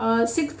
6th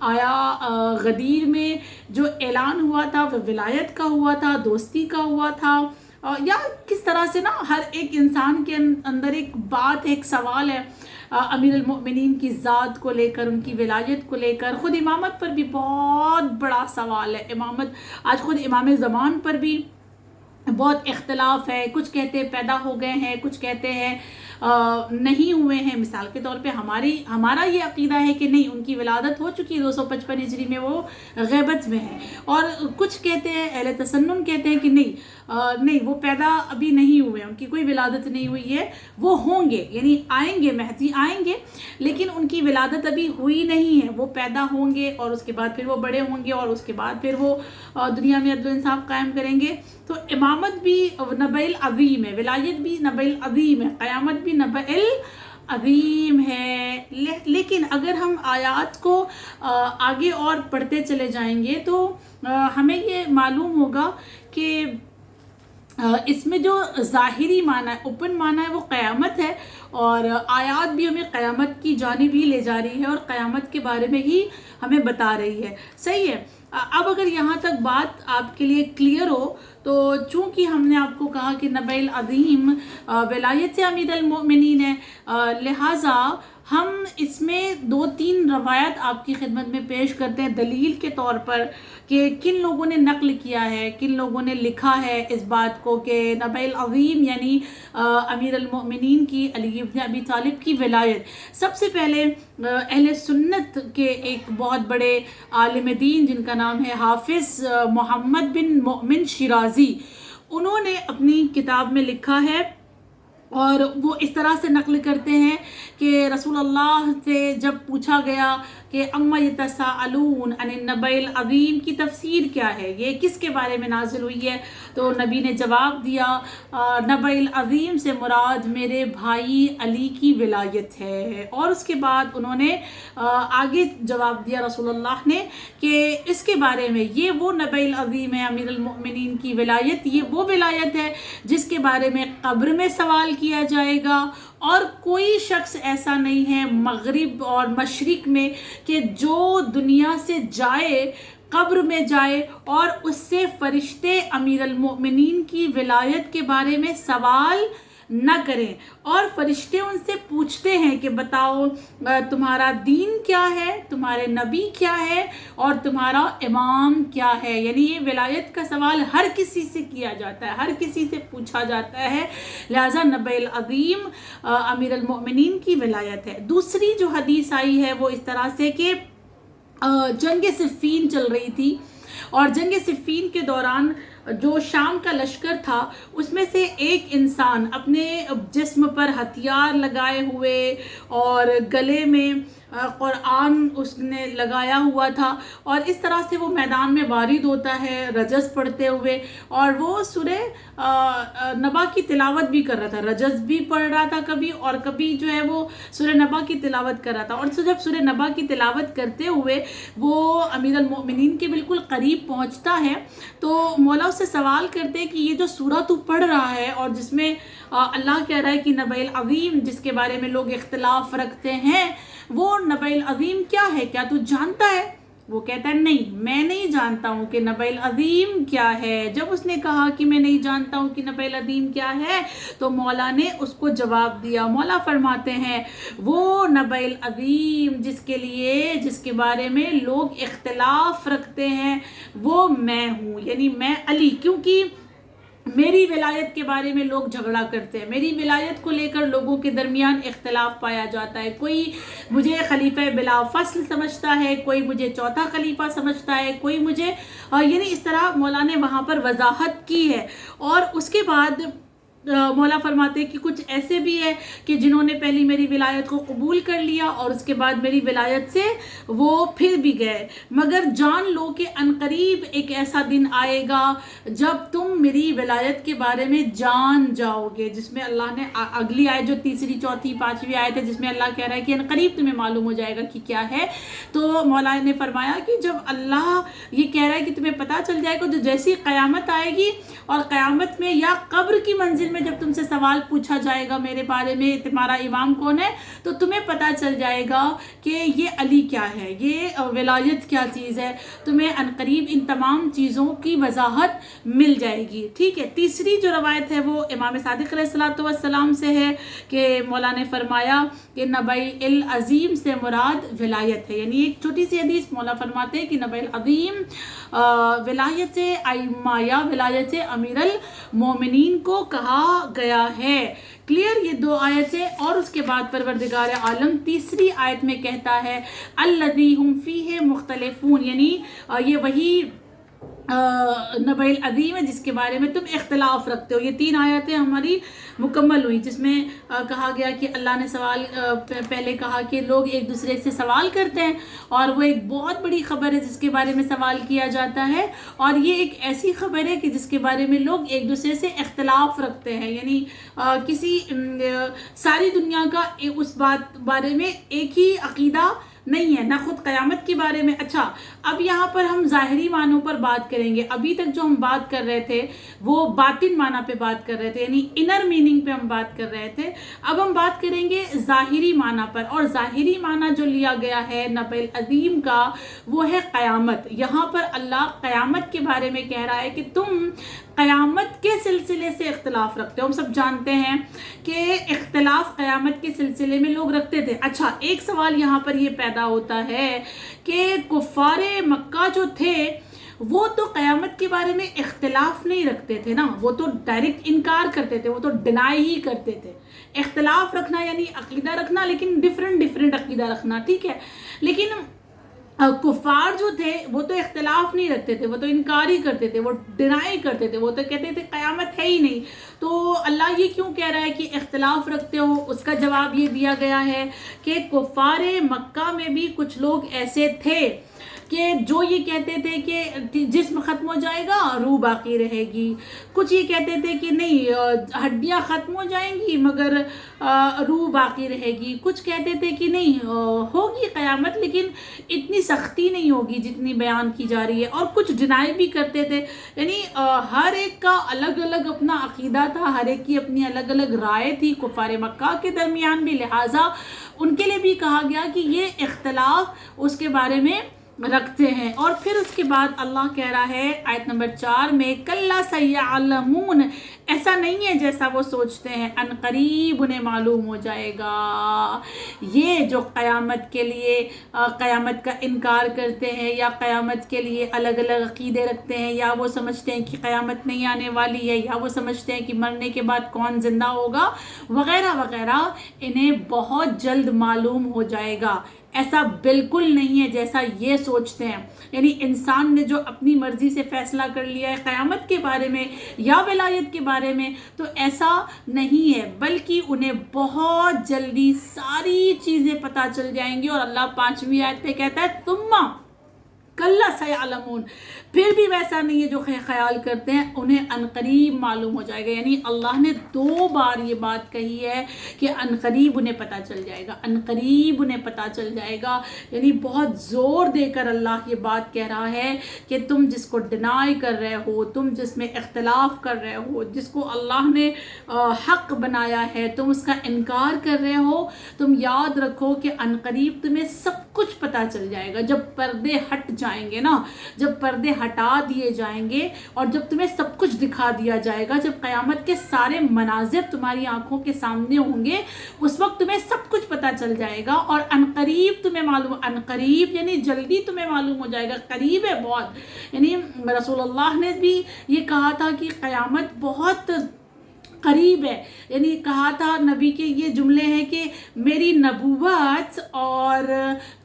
آیا غدیر میں جو اعلان ہوا تھا وہ ولایت کا ہوا تھا، دوستی کا ہوا تھا، یا کس طرح سے نا ہر ایک انسان کے اندر ایک بات، ایک سوال ہے امیر المؤمنین کی ذات کو لے کر، ان کی ولایت کو لے کر. خود امامت پر بھی بہت بڑا سوال ہے. امامت آج خود امام زمان پر بھی بہت اختلاف ہے. کچھ کہتے ہیں پیدا ہو گئے ہیں، کچھ کہتے ہیں نہیں ہوئے ہیں. مثال کے طور پہ ہمارا یہ عقیدہ ہے کہ نہیں، ان کی ولادت ہو چکی ہے 255 ہجری میں، وہ غیبت میں ہے. اور کچھ کہتے ہیں، اہل تسنن کہتے ہیں کہ نہیں وہ پیدا ابھی نہیں ہوئے، ان کی کوئی ولادت نہیں ہوئی ہے، وہ ہوں گے، یعنی آئیں گے، مہدی آئیں گے، لیکن ان کی ولادت ابھی ہوئی نہیں ہے. وہ پیدا ہوں گے اور اس کے بعد پھر وہ بڑے ہوں گے اور اس کے بعد پھر وہ دنیا میں عدل و انصاف قائم کریں گے. تو امامت بھی نبع العظیم ہے، ولایت بھی نبع العظیم ہے، قیامت بھی نبع العظیم ہے. لیکن اگر ہم آیات کو آگے اور پڑھتے چلے جائیں گے تو ہمیں یہ معلوم ہوگا کہ اس میں جو ظاہری معنی ہے، اوپن معنی ہے، وہ قیامت ہے، اور آیات بھی ہمیں قیامت کی جانب ہی لے جا رہی ہے اور قیامت کے بارے میں ہی ہمیں بتا رہی ہے. صحیح ہے. اب اگر یہاں تک بات آپ کے لیے کلیئر ہو تو چونکہ ہم نے آپ کو کہا کہ نبع العظیم ولایت امیر المؤمنین ہے، لہٰذا ہم اس میں 2-3 روایت آپ کی خدمت میں پیش کرتے ہیں دلیل کے طور پر کہ کن لوگوں نے نقل کیا ہے، کن لوگوں نے لکھا ہے اس بات کو کہ نبع العظیم یعنی امیر المؤمنین کی، علی ابن ابی طالب کی ولایت. سب سے پہلے اہل سنت کے ایک بہت بڑے عالم دین جن کا نام ہے حافظ محمد بن مؤمن شیرازی، انہوں نے اپنی کتاب میں لکھا ہے اور وہ اس طرح سے نقل کرتے ہیں کہ رسول اللہ سے جب پوچھا گیا کہ اما یتساءلون عن النبع العظیم کی تفسیر کیا ہے، یہ کس کے بارے میں نازل ہوئی ہے، تو نبی نے جواب دیا نبع العظیم سے مراد میرے بھائی علی کی ولایت ہے. اور اس کے بعد انہوں نے آگے جواب دیا رسول اللہ نے کہ اس کے بارے میں یہ وہ نبع العظیم ہے امیر المؤمنین کی ولایت، یہ وہ ولایت ہے جس کے بارے میں قبر میں سوال کیا جائے گا، اور کوئی شخص ایسا نہیں ہے مغرب اور مشرق میں کہ جو دنیا سے جائے، قبر میں جائے اور اس سے فرشتے امیر المؤمنین کی ولایت کے بارے میں سوال نہ کریں. اور فرشتے ان سے پوچھتے ہیں کہ بتاؤ تمہارا دین کیا ہے، تمہارے نبی کیا ہے، اور تمہارا امام کیا ہے. یعنی یہ ولایت کا سوال ہر کسی سے کیا جاتا ہے، ہر کسی سے پوچھا جاتا ہے، لہذا نبع العظیم امیر المؤمنین کی ولایت ہے. دوسری جو حدیث آئی ہے وہ اس طرح سے کہ جنگ صفین چل رہی تھی، اور جنگ صفین کے دوران جو شام کا لشکر تھا اس میں سے ایک انسان اپنے جسم پر ہتھیار لگائے ہوئے اور گلے میں قرآن اس نے لگایا ہوا تھا، اور اس طرح سے وہ میدان میں وارد ہوتا ہے رجز پڑھتے ہوئے، اور وہ سورہ نبا کی تلاوت بھی کر رہا تھا، رجز بھی پڑھ رہا تھا کبھی، اور کبھی جو ہے وہ سورہ نبا کی تلاوت کر رہا تھا. اور جب سورہ نبا کی تلاوت کرتے ہوئے وہ امیر المؤمنین کے بالکل قریب پہنچتا ہے تو مولا سے سوال کرتے ہیں کہ یہ جو سورہ تو پڑھ رہا ہے اور جس میں اللہ کہہ رہا ہے کہ نبع العظیم جس کے بارے میں لوگ اختلاف رکھتے ہیں، وہ نبع العظیم کیا ہے، کیا تو جانتا ہے؟ وہ کہتا ہے نہیں، میں نہیں جانتا ہوں کہ نبع العظیم کیا ہے. جب اس نے کہا کہ میں نہیں جانتا ہوں کہ نبع العظیم کیا ہے تو مولا نے اس کو جواب دیا. مولا فرماتے ہیں وہ نبع العظیم جس کے بارے میں لوگ اختلاف رکھتے ہیں وہ میں ہوں، یعنی میں علی، کیونکہ میری ولایت کے بارے میں لوگ جھگڑا کرتے ہیں، میری ولایت کو لے کر لوگوں کے درمیان اختلاف پایا جاتا ہے. کوئی مجھے خلیفہ بلا فصل سمجھتا ہے، کوئی مجھے چوتھا خلیفہ سمجھتا ہے، کوئی مجھے یعنی اس طرح مولا نے وہاں پر وضاحت کی ہے. اور اس کے بعد مولا فرماتے ہیں کہ کچھ ایسے بھی ہے کہ جنہوں نے پہلی میری ولایت کو قبول کر لیا اور اس کے بعد میری ولایت سے وہ پھر بھی گئے، مگر جان لو کہ عنقریب ایک ایسا دن آئے گا جب تم میری ولایت کے بارے میں جان جاؤ گے، جس میں اللہ نے اگلی آیت جو تیسری چوتھی پانچویں آیت ہے جس میں اللہ کہہ رہا ہے کہ عنقریب تمہیں معلوم ہو جائے گا کہ کیا ہے. تو مولا نے فرمایا کہ جب اللہ یہ کہہ رہا ہے کہ تمہیں پتہ چل جائے گا، جو جیسی قیامت آئے گی اور قیامت میں یا قبر کی منزل میں جب تم سے سوال پوچھا جائے گا میرے بارے میں تمہارا امام کون ہے تو تمہیں پتہ چل جائے گا کہ یہ علی کیا ہے، یہ ولایت کیا چیز ہے، تمہیں عنقریب ان تمام چیزوں کی وضاحت مل جائے گی، ٹھیک ہے۔ تیسری جو روایت ہے وہ امام صادق علیہ الصلوۃ والسلام سے ہے کہ مولا نے فرمایا کہ نبی العظیم سے مراد ولایت ہے، یعنی ایک چھوٹی سی حدیث مولا فرماتے ہیں کہ نبی العظیم ولایت ائمہ یا ولایت امیر المومنین کو کہا گیا ہے۔ کلیئر، یہ دو آیتیں، اور اس کے بعد پروردگار عالم تیسری آیت میں کہتا ہے الذی ہم فیہ مختلفون، یعنی یہ وہی نبی العظیم ہے جس کے بارے میں تم اختلاف رکھتے ہو۔ یہ تین آیتیں ہماری مکمل ہوئی جس میں کہا گیا کہ اللہ نے سوال پہلے کہا کہ لوگ ایک دوسرے سے سوال کرتے ہیں اور وہ ایک بہت بڑی خبر ہے جس کے بارے میں سوال کیا جاتا ہے، اور یہ ایک ایسی خبر ہے کہ جس کے بارے میں لوگ ایک دوسرے سے اختلاف رکھتے ہیں، یعنی کسی ساری دنیا کا اس بات بارے میں ایک ہی عقیدہ نہیں ہے، نہ خود قیامت کے بارے میں۔ اچھا، اب یہاں پر ہم ظاہری معنوں پر بات کریں گے، ابھی تک جو ہم بات کر رہے تھے وہ باطن معنی پہ بات کر رہے تھے، یعنی انر میننگ پہ ہم بات کر رہے تھے، اب ہم بات کریں گے ظاہری معنی پر، اور ظاہری معنی جو لیا گیا ہے نبی العظیم کا وہ ہے قیامت۔ یہاں پر اللہ قیامت کے بارے میں کہہ رہا ہے کہ تم قیامت کے سلسلے سے اختلاف رکھتے ہو۔ ہم سب جانتے ہیں کہ اختلاف قیامت کے سلسلے میں لوگ رکھتے تھے۔ اچھا، ایک سوال یہاں پر یہ پیدا ہوتا ہے کہ کفار مکہ جو تھے وہ تو قیامت کے بارے میں اختلاف نہیں رکھتے تھے نا، وہ تو ڈائریکٹ انکار کرتے تھے، وہ تو ڈینائی ہی کرتے تھے۔ اختلاف رکھنا یعنی عقیدہ رکھنا، لیکن ڈیفرنٹ عقیدہ رکھنا، ٹھیک ہے۔ لیکن کفار جو تھے وہ تو اختلاف نہیں رکھتے تھے، وہ تو انکار ہی کرتے تھے، وہ ڈینائی کرتے تھے، وہ تو کہتے تھے قیامت ہے ہی نہیں۔ تو اللہ یہ کیوں کہہ رہا ہے کہ اختلاف رکھتے ہو؟ اس کا جواب یہ دیا گیا ہے کہ کفار مکہ میں بھی کچھ لوگ ایسے تھے کہ جو یہ کہتے تھے کہ جسم ختم ہو جائے گا روح باقی رہے گی، کچھ یہ کہتے تھے کہ نہیں ہڈیاں ختم ہو جائیں گی مگر روح باقی رہے گی، کچھ کہتے تھے کہ نہیں ہوگی قیامت لیکن اتنی سختی نہیں ہوگی جتنی بیان کی جا رہی ہے، اور کچھ ڈینائی بھی کرتے تھے۔ یعنی ہر ایک کا الگ الگ اپنا عقیدہ تھا، ہر ایک کی اپنی الگ الگ رائے تھی کفار مکہ کے درمیان بھی، لہٰذا ان کے لیے بھی کہا گیا کہ یہ اختلاف اس کے بارے میں رکھتے ہیں۔ اور پھر اس کے بعد اللہ کہہ رہا ہے آیت نمبر 4 میں کَلَّا سَيَعْلَمُونَ، ایسا نہیں ہے جیسا وہ سوچتے ہیں، ان قریب انہیں معلوم ہو جائے گا۔ یہ جو قیامت کے لیے قیامت کا انکار کرتے ہیں یا قیامت کے لیے الگ الگ عقیدے رکھتے ہیں، یا وہ سمجھتے ہیں کہ قیامت نہیں آنے والی ہے، یا وہ سمجھتے ہیں کہ مرنے کے بعد کون زندہ ہوگا وغیرہ وغیرہ، انہیں بہت جلد معلوم ہو جائے گا۔ ایسا بالکل نہیں ہے جیسا یہ سوچتے ہیں، یعنی انسان نے جو اپنی مرضی سے فیصلہ کر لیا ہے قیامت کے بارے میں یا ولایت کے بارے میں، تو ایسا نہیں ہے، بلکہ انہیں بہت جلدی ساری چیزیں پتہ چل جائیں گی۔ اور اللہ 5ویں آیت پہ کہتا ہے ثم کَلَّا سَيَعْلَمُونَ، پھر بھی ویسا نہیں ہے جو خیال کرتے ہیں، انہیں عنقریب معلوم ہو جائے گا۔ یعنی اللہ نے 2 بار یہ بات کہی ہے کہ عنقریب انہیں پتہ چل جائے گا، عنقریب انہیں پتہ چل جائے گا، یعنی بہت زور دے کر اللہ یہ بات کہہ رہا ہے کہ تم جس کو ڈینائی کر رہے ہو، تم جس میں اختلاف کر رہے ہو، جس کو اللہ نے حق بنایا ہے، تم اس کا انکار کر رہے ہو، تم یاد رکھو کہ عنقریب تمہیں سب کچھ پتہ چل جائے گا۔ جب پردے ہٹ جائیں گے نا، جب پردے ہٹا دیے جائیں گے اور جب تمہیں سب کچھ دکھا دیا جائے گا، جب قیامت کے سارے مناظر تمہاری آنکھوں کے سامنے ہوں گے، اس وقت تمہیں سب کچھ پتہ چل جائے گا، اور عنقریب تمہیں معلوم، عنقریب یعنی جلدی تمہیں معلوم ہو جائے گا، قریب ہے بہت۔ یعنی رسول اللہ نے بھی یہ کہا تھا کہ قیامت بہت قریب ہے، یعنی کہا تھا نبی کے یہ جملے ہیں کہ میری نبوت اور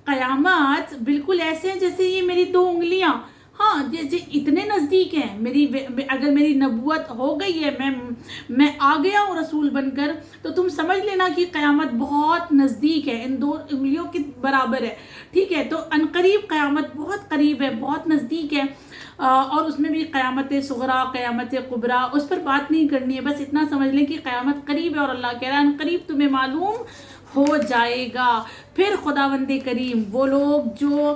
قیامت بالکل ایسے ہیں جیسے یہ میری 2 انگلیاں، ہاں جیسے اتنے نزدیک ہیں۔ اگر میری نبوت ہو گئی ہے، میں آ گیا ہوں رسول بن کر، تو تم سمجھ لینا کہ قیامت بہت نزدیک ہے، ان 2 انگلیوں کے برابر ہے، ٹھیک ہے۔ تو عنقریب قیامت بہت قریب ہے، بہت نزدیک ہے، اور اس میں بھی قیامت صغریٰ، قیامت کبریٰ، اس پر بات نہیں کرنی ہے، بس اتنا سمجھ لیں کہ قیامت قریب ہے، اور اللہ کہہ رہا ہے عنقریب تمہیں معلوم ہو جائے گا۔ پھر خداوند کریم وہ لوگ جو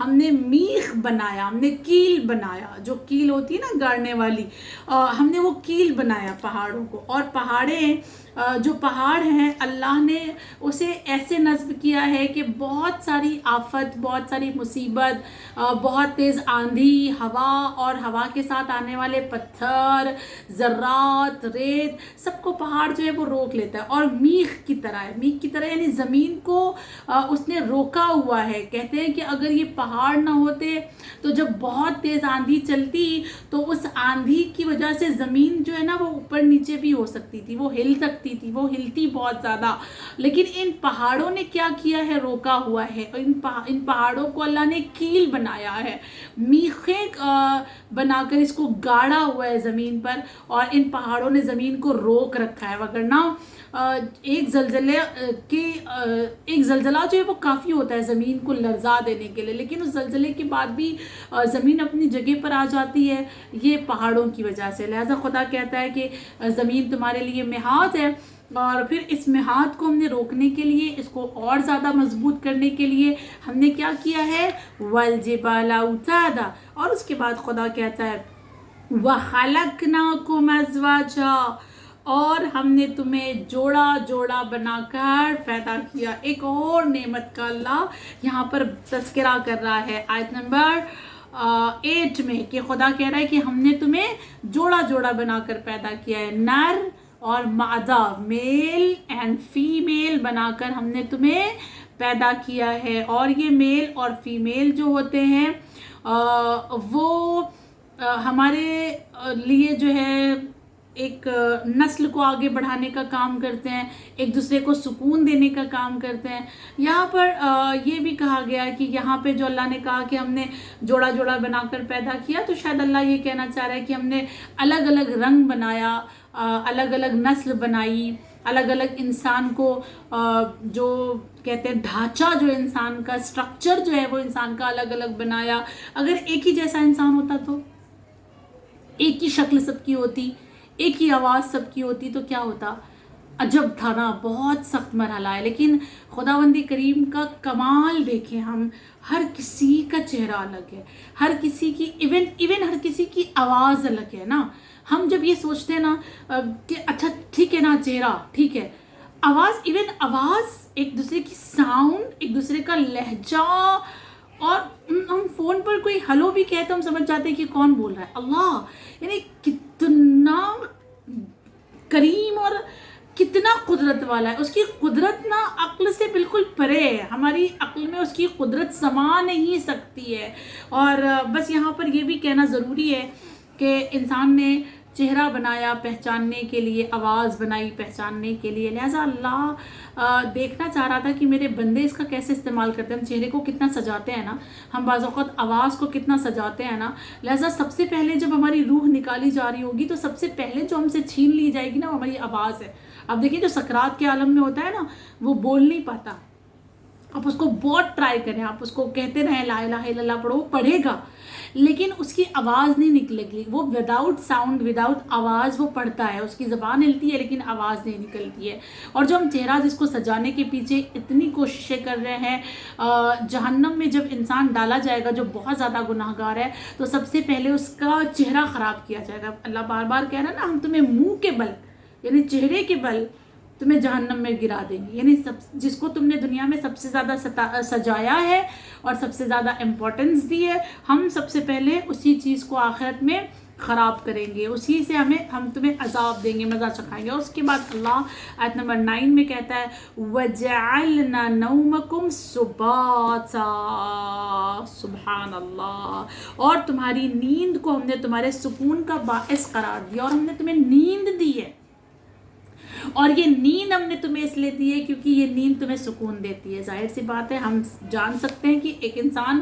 ہم نے میخ بنایا، ہم نے کیل بنایا، جو کیل ہوتی ہے نا گاڑنے والی، ہم نے وہ کیل بنایا پہاڑوں کو. اور جو پہاڑ ہیں اللہ نے اسے ایسے نصب کیا ہے کہ بہت ساری آفت، بہت ساری مصیبت، بہت تیز آندھی، ہوا اور ہوا کے ساتھ آنے والے پتھر، ذرات، ریت، سب کو پہاڑ جو ہے وہ روک لیتا ہے. اور میخ کی طرح ہے، میخ کی طرح یعنی زمین کو اس نے روکا ہوا ہے. کہتے ہیں کہ اگر یہ پہاڑ نہ ہوتے تو جب بہت تیز آندھی چلتی تو اس آندھی کی وجہ سے زمین جو ہے نا وہ اوپر نیچے بھی ہو سکتی تھی، وہ ہل سکتی تھی، وہ ہلتی بہت زیادہ. لیکن ان پہاڑوں نے کیا کیا ہے؟ روکا ہوا ہے. ان پہاڑوں کو اللہ نے کیل بنایا ہے، میخیں بنا کر اس کو گاڑا ہوا ہے زمین پر، اور ان پہاڑوں نے زمین کو روک رکھا ہے. وگرنہ ایک زلزلہ جو ہے وہ کافی ہوتا ہے زمین کو لرزا دینے کے لیے، لیکن اس زلزلے کے بعد بھی زمین اپنی جگہ پر آ جاتی ہے، یہ پہاڑوں کی وجہ سے. لہٰذا خدا کہتا ہے کہ زمین تمہارے لیے محاذ ہے. اور پھر اس محاذ کو ہم نے روکنے کے لیے، اس کو اور زیادہ مضبوط کرنے کے لیے ہم نے کیا کیا ہے؟ والجبال اوتادا. اور اس کے بعد خدا کہتا ہے وَخَلَقْنَاكُمْ أَزْوَاجًا، اور ہم نے تمہیں جوڑا جوڑا بنا کر پیدا کیا. ایک اور نعمت کا اللہ یہاں پر تذکرہ کر رہا ہے آیت نمبر 8 میں، کہ خدا کہہ رہا ہے کہ ہم نے تمہیں جوڑا جوڑا بنا کر پیدا کیا ہے. نر اور مادہ، میل اینڈ فیمیل بنا کر ہم نے تمہیں پیدا کیا ہے. اور یہ میل اور فیمیل جو ہوتے ہیں وہ ہمارے لیے جو ہے ایک نسل کو آگے بڑھانے کا کام کرتے ہیں، ایک دوسرے کو سکون دینے کا کام کرتے ہیں. یہاں پر یہ بھی کہا گیا ہے کہ یہاں پہ جو اللہ نے کہا کہ ہم نے جوڑا جوڑا بنا کر پیدا کیا، تو شاید اللہ یہ کہنا چاہ رہا ہے کہ ہم نے الگ الگ رنگ بنایا، الگ الگ نسل بنائی، الگ الگ انسان کو جو کہتے ہیں ڈھانچہ جو انسان کا، اسٹرکچر جو ہے وہ انسان کا الگ الگ بنایا. اگر ایک ہی جیسا انسان ہوتا تو ایک ہی شکل سب کی ہوتی، ایک ہی آواز سب کی ہوتی تو کیا ہوتا؟ عجب تھا نا، بہت سخت مرحلہ ہے. لیکن خداوندی کریم کا کمال دیکھیں ہم، ہر کسی کا چہرہ الگ ہے، ہر کسی کی ایون ہر کسی کی آواز الگ ہے نا. ہم جب یہ سوچتے ہیں نا کہ اچھا ٹھیک ہے نا چہرہ ٹھیک ہے، آواز ایک دوسرے کی ساؤنڈ، ایک دوسرے کا لہجہ، اور ہم فون پر کوئی ہلو بھی کہتے ہم سمجھ جاتے ہیں کہ کون بول رہا ہے. اللہ یعنی کتنا کریم اور کتنا قدرت والا ہے. اس کی قدرت نا عقل سے بالکل پرے ہے، ہماری عقل میں اس کی قدرت سما نہیں سکتی ہے. اور بس یہاں پر یہ بھی کہنا ضروری ہے کہ انسان نے چہرہ بنایا پہچاننے کے لیے، آواز بنائی پہچاننے کے لیے. لہٰذا اللہ دیکھنا چاہ رہا تھا کہ میرے بندے اس کا کیسے استعمال کرتے ہیں. ہم چہرے کو کتنا سجاتے ہیں نا، ہم بعض اوقات آواز کو کتنا سجاتے ہیں نا. لہٰذا سب سے پہلے جب ہماری روح نکالی جا رہی ہوگی تو سب سے پہلے جو ہم سے چھین لی جائے گی نا وہ ہماری آواز ہے. اب دیکھیں جو سکرات کے عالم میں ہوتا ہے نا، وہ بول نہیں پاتا. آپ اس کو بہت ٹرائی کریں، آپ اس کو کہتے رہیں لا الہ الا اللہ پڑھو، وہ پڑھے گا لیکن اس کی آواز نہیں نکلے گی. وہ وداؤٹ ساؤنڈ، وداؤٹ آواز وہ پڑھتا ہے، اس کی زبان ہلتی ہے لیکن آواز نہیں نکلتی ہے. اور جو ہم چہرہ جس کو سجانے کے پیچھے اتنی کوششیں کر رہے ہیں، جہنم میں جب انسان ڈالا جائے گا جو بہت زیادہ گناہ گار ہے تو سب سے پہلے اس کا چہرہ خراب کیا جائے گا. اللہ بار بار کہہ رہا ہے نا، ہم تمہیں منہ کے بل یعنی چہرے کے بل تمہیں جہنم میں گرا دیں گے. یعنی جس کو تم نے دنیا میں سب سے زیادہ سجایا ہے اور سب سے زیادہ امپورٹنس دی ہے، ہم سب سے پہلے اسی چیز کو آخرت میں خراب کریں گے، اسی سے ہم تمہیں عذاب دیں گے، مزہ چکھائیں گے. اور اس کے بعد اللہ آیت نمبر 9 میں کہتا ہے وَجَعَلْنَا نَوْمَكُمْ سُبَاتًا، سبحان اللہ، اور تمہاری نیند کو ہم نے تمہارے سکون کا باعث قرار دیا، اور ہم نے تمہیں نیند دی ہے. اور یہ نیند ہم نے تمہیں اس لیے دی ہے کیونکہ یہ نیند تمہیں سکون دیتی ہے. ظاہر سی بات ہے، ہم جان سکتے ہیں کہ ایک انسان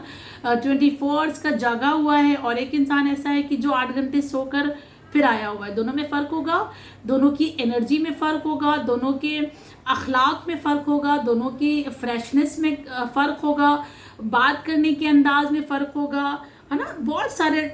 24 hours کا جاگا ہوا ہے اور ایک انسان ایسا ہے کہ جو 8 گھنٹے سو کر پھر آیا ہوا ہے. دونوں میں فرق ہوگا، دونوں کی انرجی میں فرق ہوگا، دونوں کے اخلاق میں فرق ہوگا، دونوں کی فریشنس میں فرق ہوگا، بات کرنے کے انداز میں فرق ہوگا، ہے نا. بہت سارے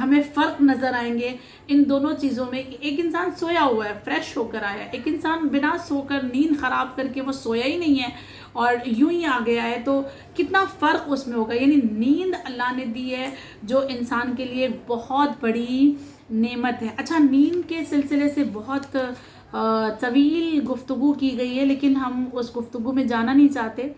ہمیں فرق نظر آئیں گے ان دونوں چیزوں میں. ایک انسان سویا ہوا ہے فریش ہو کر آیا ہے, ایک انسان بنا سو کر نیند خراب کر کے وہ سویا ہی نہیں ہے اور یوں ہی آ گیا ہے, تو کتنا فرق اس میں ہوگا. یعنی نیند اللہ نے دی ہے جو انسان کے لیے بہت بڑی نعمت ہے. اچھا, نیند کے سلسلے سے بہت طویل گفتگو کی گئی ہے لیکن ہم اس گفتگو میں جانا نہیں چاہتے.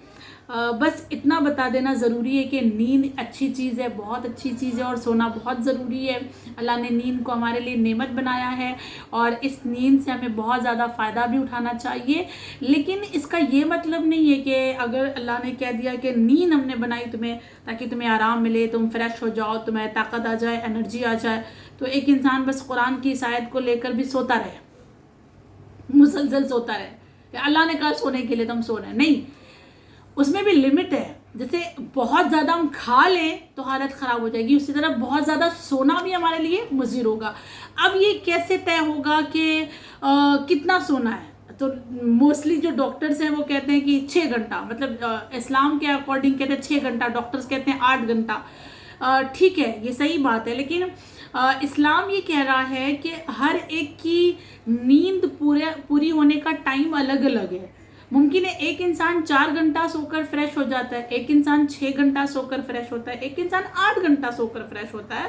بس اتنا بتا دینا ضروری ہے کہ نیند اچھی چیز ہے, بہت اچھی چیز ہے, اور سونا بہت ضروری ہے. اللہ نے نیند کو ہمارے لیے نعمت بنایا ہے اور اس نیند سے ہمیں بہت زیادہ فائدہ بھی اٹھانا چاہیے. لیکن اس کا یہ مطلب نہیں ہے کہ اگر اللہ نے کہہ دیا کہ نیند ہم نے بنائی تمہیں تاکہ تمہیں آرام ملے, تم فریش ہو جاؤ, تمہیں طاقت آ جائے, انرجی آ جائے, تو ایک انسان بس قرآن کی اس آیت کو لے کر بھی سوتا رہے, مسلسل سوتا رہے کہ اللہ نے کہا سونے کے لیے تم سو رہے. نہیں, اس میں بھی لمٹ ہے. جیسے بہت زیادہ ہم کھا لیں تو حالت خراب ہو جائے گی, اسی طرح بہت زیادہ سونا بھی ہمارے لیے مضر ہوگا. اب یہ کیسے طے ہوگا کہ کتنا سونا ہے؟ تو موسٹلی جو ڈاکٹرز ہیں وہ کہتے ہیں کہ 6 گھنٹہ, مطلب اسلام کے اکارڈنگ کہتے ہیں 6 گھنٹہ, ڈاکٹرز کہتے ہیں 8 گھنٹہ. ٹھیک ہے, یہ صحیح بات ہے, لیکن اسلام یہ کہہ رہا ہے کہ ہر ایک کی نیند پوری ہونے کا ٹائم الگ الگ ہے. ممکن ہے ایک انسان 4 گھنٹہ سو کر فریش ہو جاتا ہے, ایک انسان 6 گھنٹہ سو کر فریش ہوتا ہے, ایک انسان 8 گھنٹہ سو کر فریش ہوتا ہے.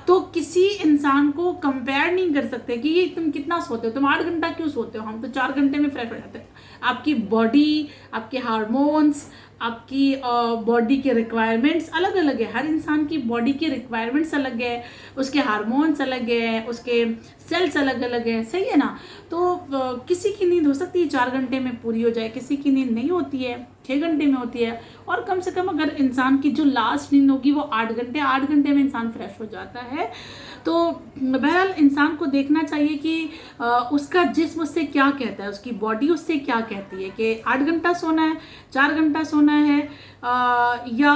تو کسی انسان کو کمپیئر نہیں کر سکتے کہ یہ تم کتنا سوتے ہو, تم 8 گھنٹہ کیوں سوتے ہو, ہم تو 4 گھنٹے میں فریش ہو جاتے ہیں. آپ کی باڈی, آپ کے ہارمونس, آپ کی باڈی کے ریکوائرمنٹس الگ الگ ہے. ہر انسان کی باڈی کے ریکوائرمنٹس الگ ہے, اس کے ہارمونس الگ ہے, اس کے سیلس الگ الگ ہیں, صحیح ہے نا. تو کسی کی نیند ہو سکتی ہے 4 گھنٹے میں پوری ہو جائے, کسی کی نیند نہیں ہوتی ہے 6 گھنٹے میں ہوتی ہے, اور کم سے کم اگر انسان کی جو لاسٹ نیند ہوگی وہ 8 گھنٹے میں انسان فریش ہو جاتا ہے. تو بہرحال انسان کو دیکھنا چاہیے کہ اس کا جسم اس سے کیا کہتا ہے, اس کی باڈی اس سے کیا کہتی ہے کہ 8 گھنٹہ سونا ہے, 4 گھنٹہ سونا ہے, یا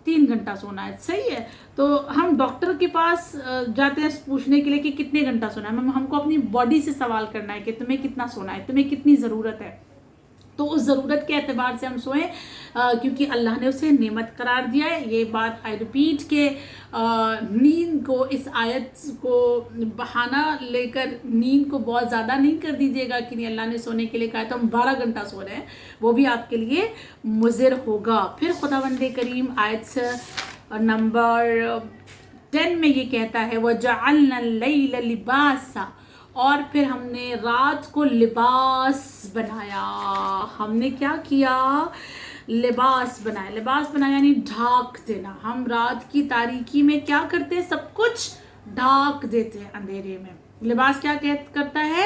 3 گھنٹہ سونا ہے. صحیح ہے, تو ہم ڈاکٹر کے پاس جاتے ہیں پوچھنے کے لیے کہ کتنے گھنٹہ سونا ہے. ہم کو اپنی باڈی سے سوال کرنا ہے کہ تمہیں کتنا سونا ہے, تمہیں کتنی ضرورت ہے. تو اس ضرورت کے اعتبار سے ہم سوئیں, کیونکہ اللہ نے اسے نعمت قرار دیا ہے. یہ بات آئی ریپیٹ کہ نیند کو, اس آیت کو بہانہ لے کر نیند کو بہت زیادہ نہیں کر دیجیے گا کہ نہیں اللہ نے سونے کے لیے کہا تو ہم 12 گھنٹہ سو رہے ہیں, وہ بھی آپ کے لیے مضر ہوگا. پھر خداوند کریم آیت نمبر 10 میں یہ کہتا ہے وَجَعَلْنَا اللَّيْلَ لِبَاسًا, اور پھر ہم نے رات کو لباس بنایا. ہم نے کیا کیا؟ لباس بنایا. لباس بنایا یعنی ڈھانک دینا. ہم رات کی تاریکی میں کیا کرتے ہیں؟ سب کچھ ڈھانک دیتے ہیں اندھیرے میں. لباس کیا کرتا ہے؟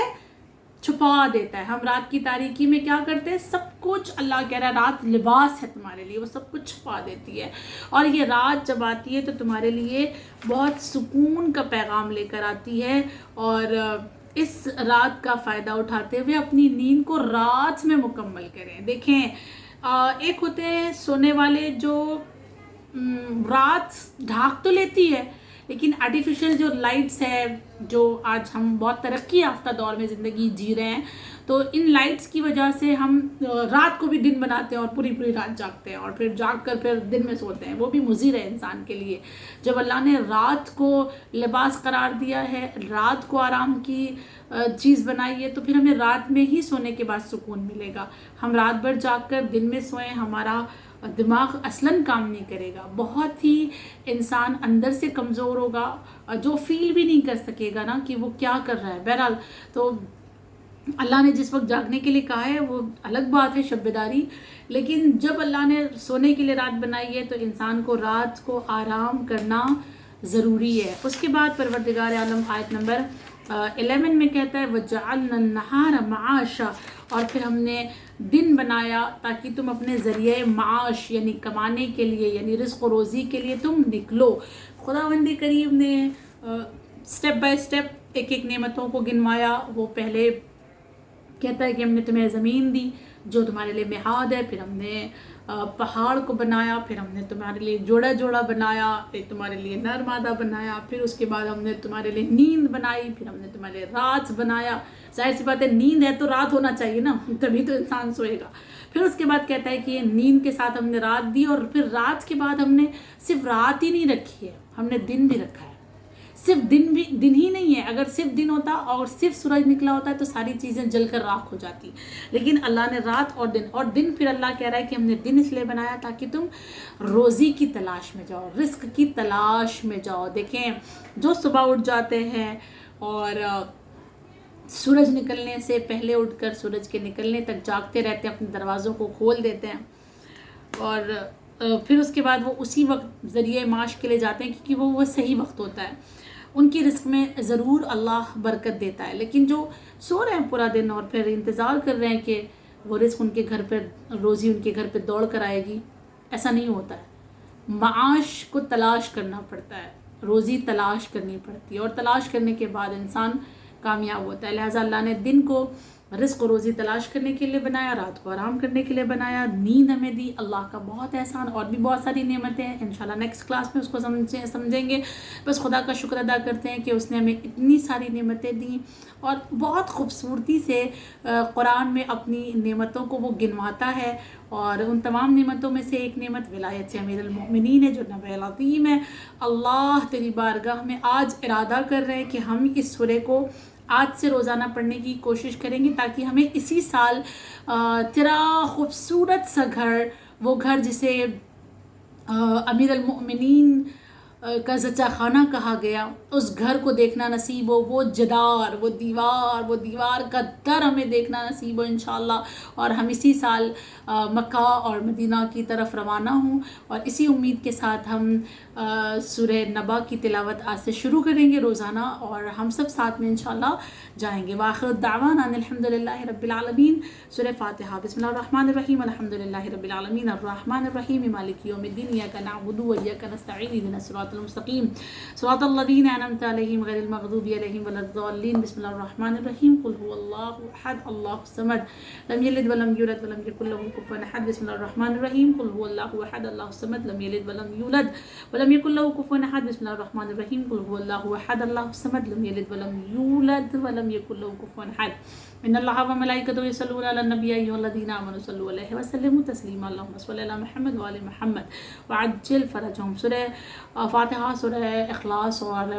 چھپا دیتا ہے. ہم رات کی تاریکی میں کیا کرتے ہیں؟ سب کچھ, اللہ کہہ رہا ہے رات لباس ہے تمہارے لیے, وہ سب کچھ چھپا دیتی ہے. اور یہ رات جب آتی ہے تو تمہارے لیے بہت سکون کا پیغام لے کر آتی ہے, اور اس رات کا فائدہ اٹھاتے ہوئے اپنی نیند کو رات میں مکمل کریں. دیکھیں, ایک ہوتے ہیں سونے والے جو رات ڈھانک تو لیتی ہے, لیکن آرٹیفیشل جو لائٹس ہے, جو آج ہم بہت ترقی یافتہ دور میں زندگی جی رہے ہیں, تو ان لائٹس کی وجہ سے ہم رات کو بھی دن بناتے ہیں اور پوری رات جاگتے ہیں, اور پھر جاگ کر پھر دن میں سوتے ہیں. وہ بھی مضر ہے انسان کے لیے. جب اللہ نے رات کو لباس قرار دیا ہے, رات کو آرام کی چیز بنائی ہے, تو پھر ہمیں رات میں ہی سونے کے بعد سکون ملے گا. ہم رات بھر جاگ کر دن میں سوئیں, ہمارا دماغ اصلاً کام نہیں کرے گا, بہت ہی انسان اندر سے کمزور ہوگا, جو فیل بھی نہیں کر سکے گا نا کہ وہ کیا کر رہا ہے. بہرحال تو اللہ نے جس وقت جاگنے کے لیے کہا ہے وہ الگ بات ہے, شب بیداری, لیکن جب اللہ نے سونے کے لیے رات بنائی ہے تو انسان کو رات کو آرام کرنا ضروری ہے. اس کے بعد پروردگار عالم آیت نمبر 11 میں کہتا ہے وَجَعَلْنَا النَّهَارَ مَعَاشًا, اور پھر ہم نے دن بنایا تاکہ تم اپنے ذریعے معاش یعنی کمانے کے لیے, یعنی رزق و روزی کے لیے تم نکلو. خداوند کریم نے سٹیپ بائی سٹیپ ایک ایک نعمتوں کو گنوایا. وہ پہلے کہتا ہے کہ ہم نے تمہیں زمین دی, جو تمہارے لیے مہاد ہے، پھر ہم نے پہاڑ کو بنایا، پھر ہم نے تمہارے لیے جوڑا جوڑا بنایا، پھر تمہارے لیے نر مادہ بنایا، پھر اس کے بعد ہم نے تمہارے لیے نیند بنائی، پھر ہم نے تمہارے لیے رات بنایا. ظاہر سی بات ہے نیند ہے تو رات ہونا چاہیے نا، تبھی تو انسان سوئے گا. پھر اس کے بعد کہتا ہے کہ یہ نیند کے ساتھ ہم نے رات دی، اور پھر رات کے بعد ہم نے صرف رات ہی نہیں رکھی ہے، ہم نے دن بھی رکھا ہے. صرف دن ہی نہیں ہے، اگر صرف دن ہوتا اور صرف سورج نکلا ہوتا ہے تو ساری چیزیں جل کر راکھ ہو جاتی. لیکن اللہ نے رات اور دن پھر اللہ کہہ رہا ہے کہ ہم نے دن اس لیے بنایا تاکہ تم روزی کی تلاش میں جاؤ، رزق کی تلاش میں جاؤ. دیکھیں جو صبح اٹھ جاتے ہیں اور سورج نکلنے سے پہلے اٹھ کر سورج کے نکلنے تک جاگتے رہتے ہیں، اپنے دروازوں کو کھول دیتے ہیں، اور پھر اس کے بعد وہ اسی وقت ذریعہ معاش کے لیے جاتے ہیں، کیونکہ وہ صحیح وقت ہوتا ہے. ان کی رزق میں ضرور اللہ برکت دیتا ہے. لیکن جو سو رہے ہیں پورا دن اور پھر انتظار کر رہے ہیں کہ وہ رزق ان کے گھر پہ، روزی ان کے گھر پہ دوڑ کر آئے گی، ایسا نہیں ہوتا ہے. معاش کو تلاش کرنا پڑتا ہے، روزی تلاش کرنی پڑتی ہے، اور تلاش کرنے کے بعد انسان کامیاب ہوتا ہے. لہٰذا اللہ نے دن کو رزق و روزی تلاش کرنے کے لیے بنایا، رات کو آرام کرنے کے لیے بنایا، نیند ہمیں دی. اللہ کا بہت احسان، اور بھی بہت ساری نعمتیں ہیں، انشاءاللہ نیکسٹ کلاس میں اس کو سمجھیں گے. بس خدا کا شکر ادا کرتے ہیں کہ اس نے ہمیں اتنی ساری نعمتیں دیں، اور بہت خوبصورتی سے قرآن میں اپنی نعمتوں کو وہ گنواتا ہے. اور ان تمام نعمتوں میں سے ایک نعمت ولایت امیر المؤمنین ہے، جو نبی العظیم ہے. اللہ تیری بارگاہ میں آج ارادہ کر رہے ہیں کہ ہم اس سورے کو آج سے روزانہ پڑھنے کی کوشش کریں گے، تاکہ ہمیں اسی سال تیرا خوبصورت سا گھر، وہ گھر جسے امیر المؤمنین کا زچہ خانہ کہا گیا، اس گھر کو دیکھنا نصیب ہو. وہ جدار، وہ دیوار کا در ہمیں دیکھنا نصیب ہو انشاءاللہ. اور ہم اسی سال مکہ اور مدینہ کی طرف روانہ ہوں، اور اسی امید کے ساتھ ہم سورہ نبا کی تلاوت آج سے شروع کریں گے روزانہ، اور ہم سب ساتھ میں انشاءاللہ جائیں گے. وآخر الدعوانا ان الحمدللہ رب العالمین. سورہ فاتحہ. بسم اللہ الرحمن الرحیم. الحمدللہ رب العالمین الرحمن الرحیم مالک یوم الدین. ایاک نعبد و ایاک نستعین. اهدنا الصراط المستقیم صراط الذین انعمت علیہم غیر المغضوب علیہم ولا الضالین. بسم اللہ الرحمن الرحیم. قل هو اللہ احد اللہ الصمد لم یلد ولم یولد ولم یکن له کفوا احد. بسم اللہ الرحمن الرحیم. قل هو اللہ احد اللہ الصمد لم یلد ولم یولد ولم یکن له کفوا احد. بسم اللہ الرحمن الرحیم. قل هو اللہ احد اللہ الصمد لم یلد ولم یولد ولم یکن له کفوا احد. ان اللہ وملائکته یصلون علی النبی ایھا الذین آمنوا صلوا علیہ وسلموا تسلیما. اللهم صل علی محمد وعلی محمد وعجل فرجهم. سورہ فاتحہ، سورہ اخلاص اور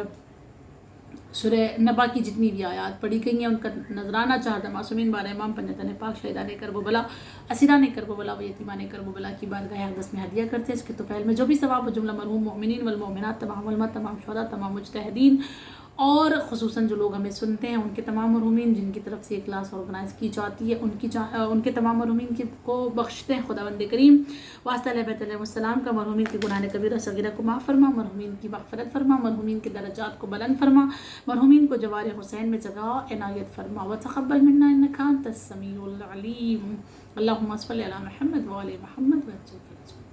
سورہ نبا کی جتنی بھی آیات پڑھی گئی ہیں ان کا نذرانہ چاہتا معصومین بارہ امام پنجتن پاک شہیدان کرب و بلا، اسیران کرب و بلا و یتیمان کرب و بلا کی بارگاہ اقدس میں ہدیہ کرتے ہیں. اس کے توفیل میں جو بھی ثواب و جملہ مرحوم مومنین والمومنات، تمام علماء، تمام شہداء، تمام مجتہدین، اور خصوصاً جو لوگ ہمیں سنتے ہیں ان کے تمام مرحومین جن کی طرف سے یہ کلاس آرگنائز کی جاتی ہے، ان کے تمام مرحومین کو بخشتے ہیں خداوند کریم. واسطہ علیہ بیت علیہ السلام کا مرحومین کی گناہ کبیرہ صغیرہ کو معاف فرما، مرحومین کی مغفرت فرما، مرحومین کے درجات کو بلند فرما، مرحومین کو جوار حسین میں جگہ عنایت فرما. وتقبل منا انک انت السمیع العلیم. اللهم صل علی محمد وعلی محمد وعجل فرجهم.